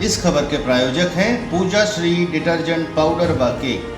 इस खबर के प्रायोजक हैं पूजा श्री डिटर्जेंट पाउडर व केक।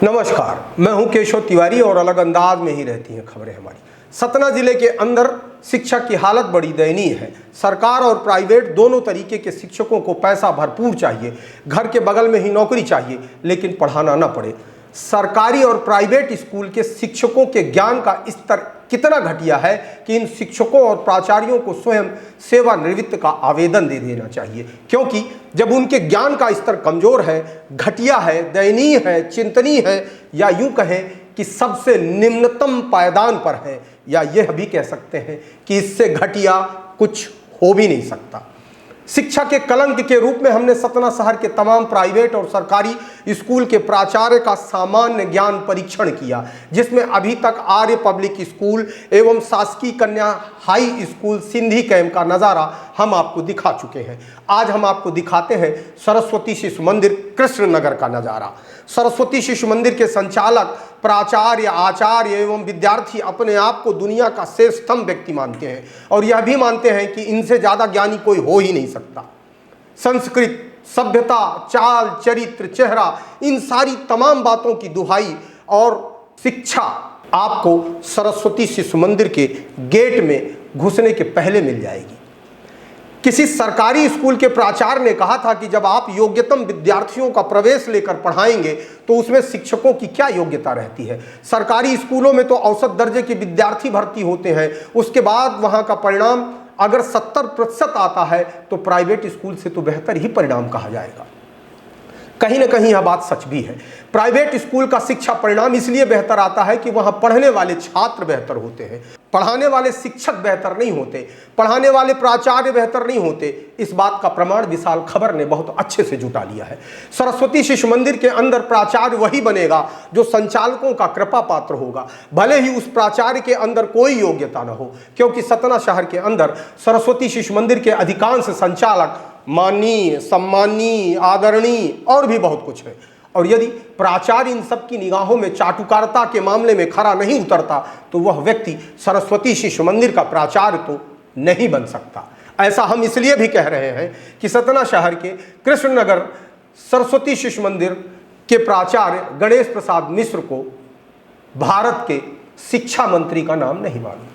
नमस्कार, मैं हूं केशव तिवारी और अलग अंदाज में ही रहती हैं खबरें हमारी। सतना जिले के अंदर शिक्षा की हालत बड़ी दयनीय है। सरकार और प्राइवेट दोनों तरीके के शिक्षकों को पैसा भरपूर चाहिए, घर के बगल में ही नौकरी चाहिए, लेकिन पढ़ाना न पड़े। सरकारी और प्राइवेट स्कूल के शिक्षकों के ज्ञान का स्तर कितना घटिया है कि इन शिक्षकों और प्राचार्यों को स्वयं सेवानिवृत्त का आवेदन दे देना चाहिए, क्योंकि जब उनके ज्ञान का स्तर कमजोर है, घटिया है, दयनीय है, चिंतनीय है, या यूं कहें कि सबसे निम्नतम पायदान पर है, या यह भी कह सकते हैं कि इससे घटिया कुछ हो भी नहीं सकता। शिक्षा के कलंक के रूप में हमने सतना शहर के तमाम प्राइवेट और सरकारी स्कूल के प्राचार्य का सामान्य ज्ञान परीक्षण किया, जिसमें अभी तक आर्य पब्लिक स्कूल एवं शासकीय कन्या हाई स्कूल सिंधी कैंप का नज़ारा हम आपको दिखा चुके हैं। आज हम आपको दिखाते हैं सरस्वती शिशु मंदिर कृष्णनगर का नज़ारा। सरस्वती शिशु मंदिर के संचालक, प्राचार्य, आचार्य एवं विद्यार्थी अपने आप को दुनिया का श्रेष्ठतम व्यक्ति मानते हैं और यह भी मानते हैं कि इनसे ज़्यादा ज्ञानी कोई हो ही नहीं सकता। संस्कृत, सभ्यता, चाल, चरित्र, चेहरा, इन सारी तमाम बातों की दुहाई और शिक्षा आपको सरस्वती शिशु मंदिर के गेट में घुसने के पहले मिल जाएगी। किसी सरकारी स्कूल के प्राचार्य ने कहा था कि जब आप योग्यतम विद्यार्थियों का प्रवेश लेकर पढ़ाएंगे तो उसमें शिक्षकों की क्या योग्यता रहती है। सरकारी स्कूलों में तो औसत दर्जे के विद्यार्थी भर्ती होते हैं, उसके बाद वहां का परिणाम अगर 70% आता है तो प्राइवेट स्कूल से तो बेहतर ही परिणाम कहा जाएगा। कहीं ना कहीं यह बात सच भी है। प्राइवेट स्कूल का शिक्षा परिणाम इसलिए बेहतर आता है कि वहां पढ़ने वाले छात्र बेहतर होते हैं, पढ़ाने वाले शिक्षक बेहतर नहीं होते, पढ़ाने वाले प्राचार्य बेहतर नहीं होते। इस बात का प्रमाण विशाल खबर ने बहुत अच्छे से जुटा लिया है। सरस्वती शिशु मंदिर के अंदर प्राचार्य वही बनेगा जो संचालकों का कृपा पात्र होगा, भले ही उस प्राचार्य के अंदर कोई योग्यता न हो, क्योंकि सतना शहर के अंदर सरस्वती शिशु मंदिर के अधिकांश संचालक माननीय, सम्माननीय, आदरणीय और भी बहुत कुछ है। और यदि प्राचार्य इन सब की निगाहों में चाटुकारिता के मामले में खरा नहीं उतरता तो वह व्यक्ति सरस्वती शिशु मंदिर का प्राचार्य तो नहीं बन सकता। ऐसा हम इसलिए भी कह रहे हैं कि सतना शहर के कृष्णनगर सरस्वती शिशु मंदिर के प्राचार्य गणेश प्रसाद मिश्र को भारत के शिक्षा मंत्री का नाम नहीं मालूम,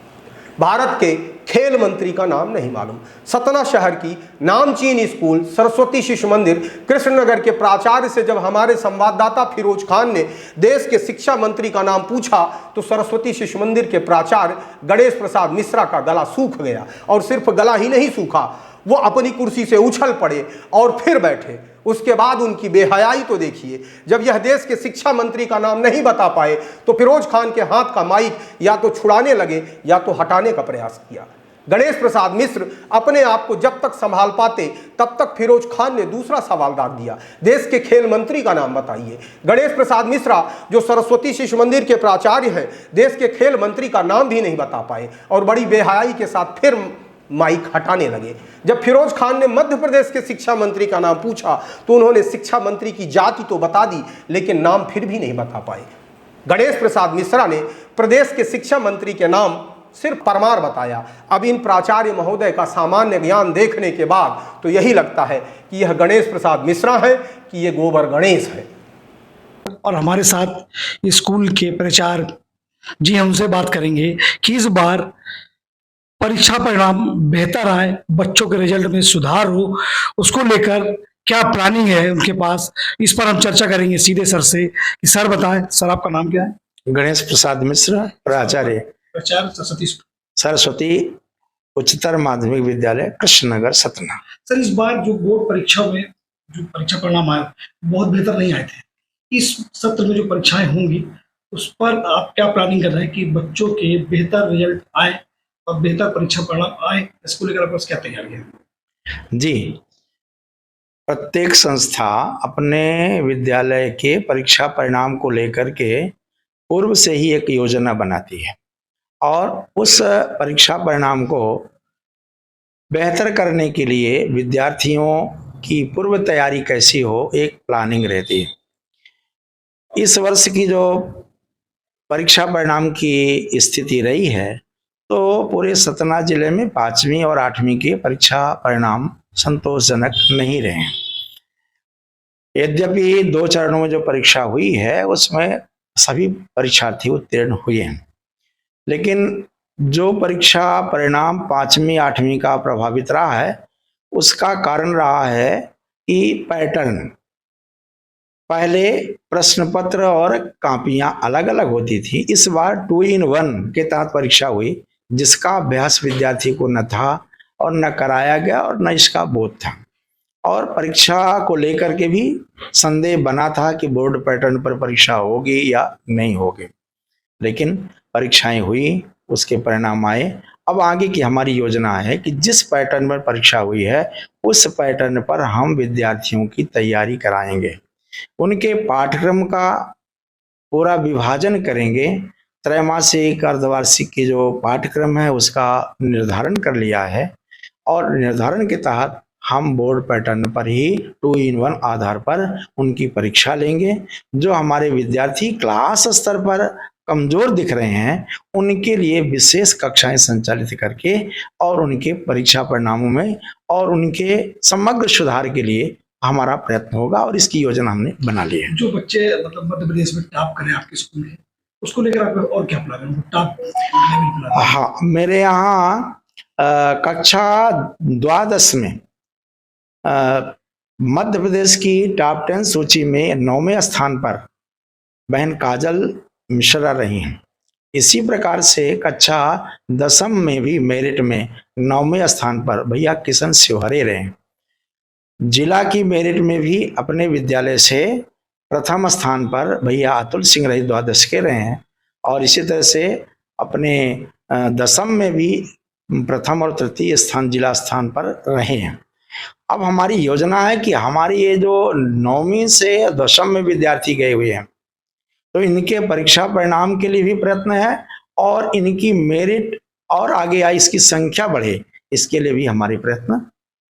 भारत के खेल मंत्री का नाम नहीं मालूम। सतना शहर की नामचीन स्कूल सरस्वती शिशु मंदिर कृष्णनगर के प्राचार्य से जब हमारे संवाददाता फिरोज खान ने देश के शिक्षा मंत्री का नाम पूछा तो सरस्वती शिशु मंदिर के प्राचार्य गणेश प्रसाद मिश्रा का गला सूख गया, और सिर्फ गला ही नहीं सूखा, वो अपनी कुर्सी से उछल पड़े और फिर बैठे। उसके बाद उनकी बेहयाई तो देखिए, जब यह देश के शिक्षा मंत्री का नाम नहीं बता पाए तो फिरोज खान के हाथ का माइक या तो छुड़ाने लगे या तो हटाने का प्रयास किया। गणेश प्रसाद मिश्र अपने आप को जब तक संभाल पाते तब तक फिरोज खान ने दूसरा सवाल दाग दिया, देश के खेल मंत्री का नाम बताइए। गणेश प्रसाद मिश्रा जो सरस्वती शिशु मंदिर के प्राचार्य हैं, देश के खेल मंत्री का नाम भी नहीं बता पाए और बड़ी बेहयाई के साथ फिर माइक हटाने लगे। जब फिरोज खान ने मध्य प्रदेश के शिक्षा मंत्री का नाम पूछा तो उन्होंने शिक्षा मंत्री की जाति तो बता दी, लेकिन नाम फिर भी नहीं बता पाए। गणेश प्रसाद मिश्रा ने प्रदेश के शिक्षा मंत्री के नाम सिर्फ परमार बताया। अब इन प्राचार्य महोदय का सामान्य ज्ञान देखने के बाद तो यही लगता है कि यह गणेश प्रसाद मिश्रा है कि यह गोबर गणेश है। और हमारे साथ स्कूल के प्राचार्य जी, हम उनसे बात करेंगे कि इस बार परीक्षा परिणाम बेहतर आए, बच्चों के रिजल्ट में सुधार हो, उसको लेकर क्या प्लानिंग है उनके पास, इस पर हम चर्चा करेंगे सीधे सर से। कि सर बताएं, सर आपका नाम क्या है? गणेश प्रसाद मिश्र, प्राचार्य सरस्वती उच्चतर माध्यमिक विद्यालय कृष्णनगर सतना। सर, इस बार जो बोर्ड परीक्षा में जो परीक्षा परिणाम आए बहुत बेहतर नहीं आए थे। इस सत्र में जो परीक्षाएं होंगी उस पर आप क्या प्लानिंग कर रहे हैं कि बच्चों के बेहतर रिजल्ट आए और बेहतर परीक्षा परिणाम आए, इसको लेकर आपके पास क्या तैयारी है? जी, प्रत्येक संस्था अपने विद्यालय के परीक्षा परिणाम को लेकर के पूर्व से ही एक योजना बनाती है और उस परीक्षा परिणाम को बेहतर करने के लिए विद्यार्थियों की पूर्व तैयारी कैसी हो, एक प्लानिंग रहती है। इस वर्ष की जो परीक्षा परिणाम की स्थिति रही है, तो पूरे सतना जिले में 5वीं और 8वीं के परीक्षा परिणाम संतोषजनक नहीं रहे। यद्यपि 2 चरणों में जो परीक्षा हुई है उसमें सभी परीक्षार्थी उत्तीर्ण हुए हैं, लेकिन जो परीक्षा परिणाम 5वीं 8वीं का प्रभावित रहा है उसका कारण रहा है कि पैटर्न, पहले प्रश्न पत्र और कापियां अलग अलग होती थी, इस बार 2 in 1 के तहत परीक्षा हुई, जिसका अभ्यास विद्यार्थी को न था और न कराया गया और न इसका बोध था। और परीक्षा को लेकर के भी संदेह बना था कि बोर्ड पैटर्न पर परीक्षा होगी या नहीं होगी, लेकिन परीक्षाएं हुई, उसके परिणाम आए। अब आगे की हमारी योजना है कि जिस पैटर्न पर परीक्षा हुई है उस पैटर्न पर हम विद्यार्थियों की तैयारी कराएंगे, उनके पाठ्यक्रम का पूरा विभाजन करेंगे। त्रैमासिक अर्धवार्षिक की जो पाठ्यक्रम है उसका निर्धारण कर लिया है और निर्धारण के तहत हम बोर्ड पैटर्न पर ही 2 in 1 आधार पर उनकी परीक्षा लेंगे। जो हमारे विद्यार्थी क्लास स्तर पर कमजोर दिख रहे हैं उनके लिए विशेष कक्षाएं संचालित करके और उनके परीक्षा परिणामों में और उनके समग्र सुधार के लिए हमारा प्रयत्न होगा और इसकी योजना हमने बना ली है। जो बच्चे मतलब मध्य प्रदेश में टॉप करें आपके स्कूल में, उसको लेकर आप और क्या प्लान है, उनको टॉप लेवल प्लान? हाँ, मेरे यहाँ कक्षा 12 में मध्य प्रदेश की टॉप 10 सूची में 9वें स्थान पर बहन काजल मिश्रा रही हैं। इसी प्रकार से कक्षा 10वीं में भी मेरिट में 9वें स्थान पर भैया किशन शिवहरे रहे। जिला की मेरिट में भी अपने विद्यालय से प्रथम स्थान पर भैया अतुल सिंह रही द्वादश के रहे हैं और इसी तरह से अपने 10वीं में भी प्रथम और तृतीय स्थान जिला स्थान पर रहे हैं। अब हमारी योजना है कि हमारी ये जो 9वीं से 10वीं में विद्यार्थी गए हुए हैं तो इनके परीक्षा परिणाम के लिए भी प्रयत्न है और इनकी मेरिट और आगे आई इसकी संख्या बढ़े, इसके लिए भी हमारे प्रयत्न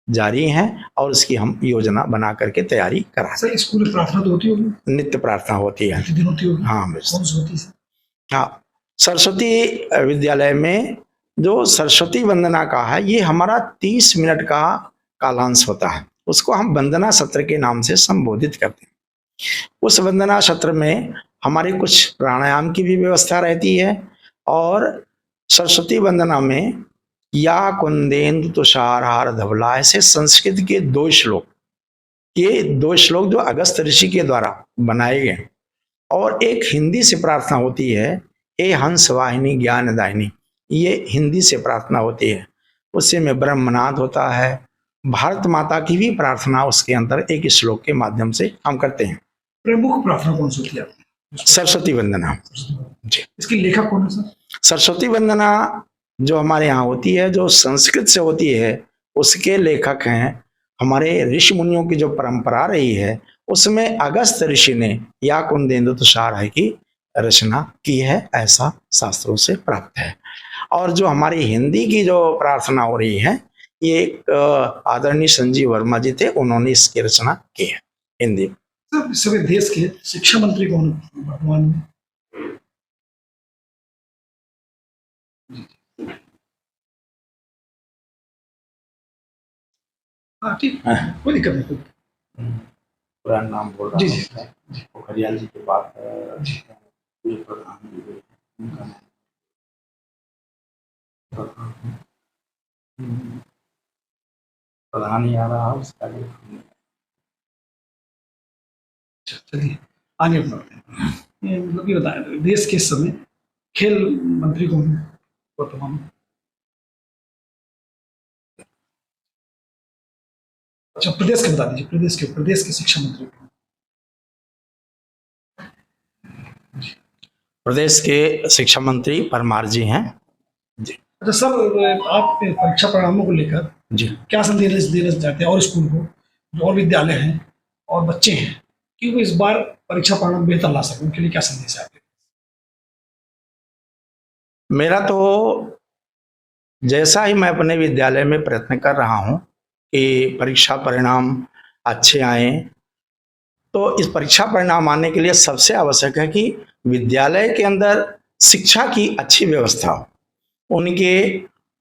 जारी हैं और उसकी हम योजना बना करके तैयारी करा। सर स्कूल में प्रार्थना तो होती होगी? नित्य प्रार्थना होती है। प्रतिदिन होती होगी? हाँ, कौन सी होती है? हाँ, सरस्वती विद्यालय में जो सरस्वती वंदना का है ये हमारा 30 मिनट का कालांश होता है, उसको हम वंदना सत्र के नाम से संबोधित करते हैं। उस वंदना सत्र में हमारे कुछ प्राणायाम की भी व्यवस्था रहती है और सरस्वती वंदना में या कुंदेन्दु तुषारहार धवला ऐसे संस्कृत के 2 श्लोक, ये 2 श्लोक जो अगस्त ऋषि के द्वारा बनाए गए और एक हिंदी से प्रार्थना होती है, हे हंस वाहिनी ज्ञानदायिनी, ये हिंदी से प्रार्थना होती है। उससे में ब्रह्मनाद होता है, भारत माता की भी प्रार्थना उसके अंदर एक श्लोक के माध्यम से हम करते हैं। प्रमुख प्रार्थना कौन सी होती है? सरस्वती वंदना जी। इसकी लेखक कौन है सर? सरस्वती वंदना जो हमारे यहाँ होती है, जो संस्कृत से होती है, उसके लेखक हैं हमारे ऋषि मुनियों की जो परंपरा रही है उसमें अगस्त ऋषि ने या कुंदेन्दु तुषार की रचना की है, ऐसा शास्त्रों से प्राप्त है। और जो हमारी हिंदी की जो प्रार्थना हो रही है ये एक आदरणीय संजीव वर्मा जी थे, उन्होंने इसकी रचना की है हिंदी। सर सभी देश के शिक्षा मंत्री कौन वर्तमान में? हाँ ठीक, कोई दिक्कत नहीं। पूरा नाम बोल रहा जी जी, पोखरियाल जी के बाद प्रधान ही आ रहा है उसका। चलिए आगे बढ़ते हैं। ये मतलब ये बताएं देश के समय खेल मंत्री कौन है वर्तमान में? अच्छा प्रदेश के बता दीजिए, प्रदेश के शिक्षा मंत्री कौन? प्रदेश के शिक्षा मंत्री परमार जी हैं जी। अच्छा सर आप परीक्षा परिणामों को लेकर जी क्या संदेश देना चाहते हैं और स्कूल को, जो और विद्यालय हैं और बच्चे हैं, कि वो इस बार परीक्षा परिणाम बेहतर ला सकें, उनके लिए क्या संदेश है आपके? मेरा तो जैसा ही मैं अपने विद्यालय में प्रयत्न कर रहा हूँ कि परीक्षा परिणाम अच्छे आए, तो इस परीक्षा परिणाम आने के लिए सबसे आवश्यक है कि विद्यालय के अंदर शिक्षा की अच्छी व्यवस्था हो, उनके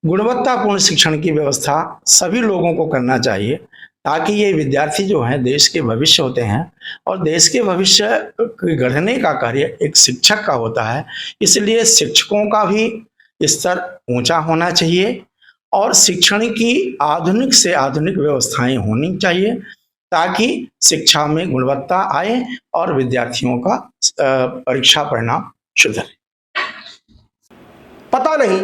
गुणवत्तापूर्ण शिक्षण की व्यवस्था सभी लोगों को करना चाहिए, ताकि ये विद्यार्थी जो हैं देश के भविष्य होते हैं और देश के भविष्य गढ़ने का कार्य एक शिक्षक का होता है। इसलिए शिक्षकों का भी स्तर ऊंचा होना चाहिए और शिक्षण की आधुनिक से आधुनिक व्यवस्थाएं होनी चाहिए, ताकि शिक्षा में गुणवत्ता आए और विद्यार्थियों का परीक्षा परिणाम सुधरे। पता नहीं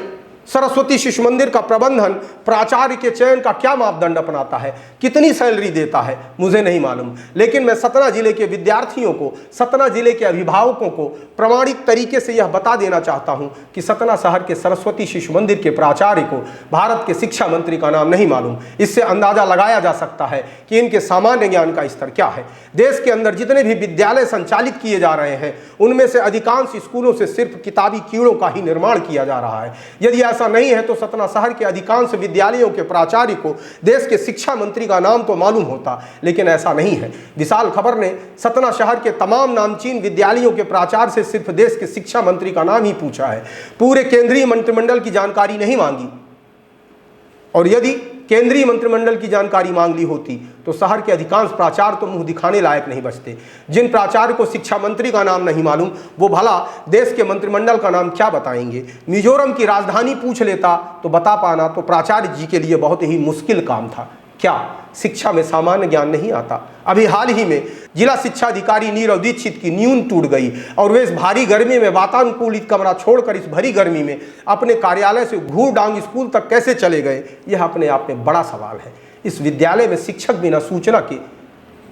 सरस्वती शिशु मंदिर का प्रबंधन प्राचार्य के चयन का क्या मापदंड अपनाता है, कितनी सैलरी देता है, मुझे नहीं मालूम। लेकिन मैं सतना जिले के विद्यार्थियों को, सतना जिले के अभिभावकों को प्रामाणिक तरीके से यह बता देना चाहता हूं कि सतना शहर के सरस्वती शिशु मंदिर के प्राचार्य को भारत के शिक्षा मंत्री का नाम नहीं मालूम। इससे अंदाजा लगाया जा सकता है कि इनके सामान्य ज्ञान का स्तर क्या है। देश के अंदर जितने भी विद्यालय संचालित किए जा रहे हैं, उनमें से अधिकांश स्कूलों से सिर्फ किताबी कीड़ों का ही निर्माण किया जा रहा है। यदि ऐसा नहीं है तो सतना शहर के अधिकांश विद्यालयों के प्राचार्य को देश के शिक्षा मंत्री का नाम तो मालूम होता, लेकिन ऐसा नहीं है। विशाल खबर ने सतना शहर के तमाम नामचीन विद्यालयों के प्राचार्य से सिर्फ देश के शिक्षा मंत्री का नाम ही पूछा है, पूरे केंद्रीय मंत्रिमंडल की जानकारी नहीं मांगी। और यदि केंद्रीय मंत्रिमंडल की जानकारी मांग ली होती तो शहर के अधिकांश प्राचार्य तो मुंह दिखाने लायक नहीं बचते। जिन प्राचार्य को शिक्षा मंत्री का नाम नहीं मालूम, वो भला देश के मंत्रिमंडल का नाम क्या बताएंगे। मिजोरम की राजधानी पूछ लेता तो बता पाना तो प्राचार्य जी के लिए बहुत ही मुश्किल काम था। क्या शिक्षा में सामान्य ज्ञान नहीं आता? अभी हाल ही में जिला शिक्षा अधिकारी नीरव दीक्षित की नींद टूट गई और वे इस भारी गर्मी में वातानुकूलित कमरा छोड़कर इस भरी गर्मी में अपने कार्यालय से घूरडांग स्कूल तक कैसे चले गए, यह अपने आप में बड़ा सवाल है। इस विद्यालय में शिक्षक बिना सूचना के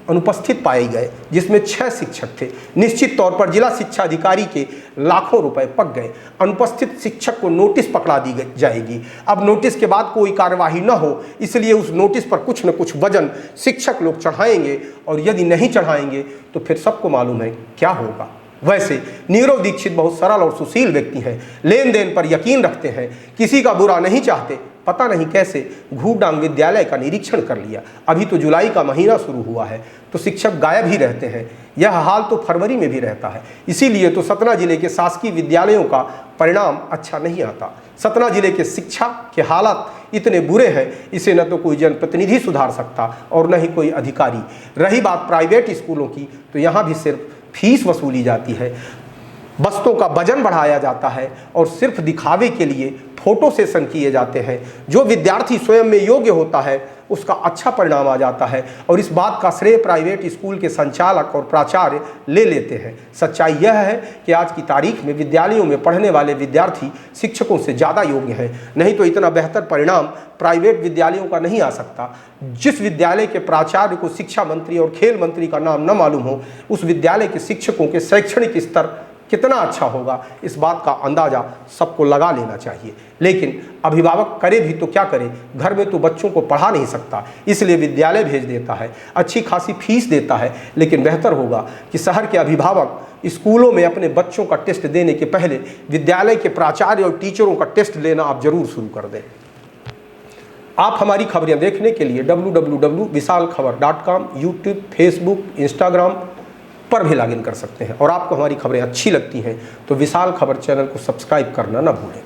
अनुपस्थित पाए गए, जिसमें 6 शिक्षक थे। निश्चित तौर पर जिला शिक्षा अधिकारी के लाखों रुपए पक गए। अनुपस्थित शिक्षक को नोटिस पकड़ा दी जाएगी। अब नोटिस के बाद कोई कार्यवाही न हो, इसलिए उस नोटिस पर कुछ न कुछ वजन शिक्षक लोग चढ़ाएंगे, और यदि नहीं चढ़ाएंगे तो फिर सबको मालूम है क्या होगा। वैसे नीरव दीक्षित बहुत सरल और सुशील व्यक्ति हैं, लेन देन पर यकीन रखते हैं, किसी का बुरा नहीं चाहते। पता नहीं कैसे घूरडांग विद्यालय का निरीक्षण कर लिया। अभी तो जुलाई का महीना शुरू हुआ है तो शिक्षक गायब ही रहते हैं। यह हाल तो फरवरी में भी रहता है। इसीलिए तो सतना जिले के शासकीय विद्यालयों का परिणाम अच्छा नहीं आता। सतना जिले के शिक्षा के हालात इतने बुरे हैं, इसे न तो कोई जनप्रतिनिधि सुधार सकता और न ही कोई अधिकारी। रही बात प्राइवेट स्कूलों की, तो यहाँ भी सिर्फ फीस वसूली जाती है, बस्तों का वजन बढ़ाया जाता है और सिर्फ दिखावे के लिए फोटो सेशन किए जाते हैं। जो विद्यार्थी स्वयं में योग्य होता है उसका अच्छा परिणाम आ जाता है, और इस बात का श्रेय प्राइवेट स्कूल के संचालक और प्राचार्य ले लेते हैं। सच्चाई यह है कि आज की तारीख में विद्यालयों में पढ़ने वाले विद्यार्थी शिक्षकों से ज़्यादा योग्य हैं, नहीं तो इतना बेहतर परिणाम प्राइवेट विद्यालयों का नहीं आ सकता। जिस विद्यालय के प्राचार्य को शिक्षा मंत्री और खेल मंत्री का नाम न मालूम हो, उस विद्यालय के शिक्षकों के शैक्षणिक स्तर कितना अच्छा होगा, इस बात का अंदाज़ा सबको लगा लेना चाहिए। लेकिन अभिभावक करे भी तो क्या करे, घर में तो बच्चों को पढ़ा नहीं सकता, इसलिए विद्यालय भेज देता है, अच्छी खासी फीस देता है। लेकिन बेहतर होगा कि शहर के अभिभावक स्कूलों में अपने बच्चों का टेस्ट देने के पहले विद्यालय के प्राचार्य और टीचरों का टेस्ट लेना आप जरूर शुरू कर दें। आप हमारी खबरें देखने के लिए www.visalkhabar.com, यूट्यूब, फेसबुक, इंस्टाग्राम पर भी लॉगिन कर सकते हैं। और आपको हमारी खबरें अच्छी लगती हैं तो विशाल खबर चैनल को सब्सक्राइब करना न भूलें।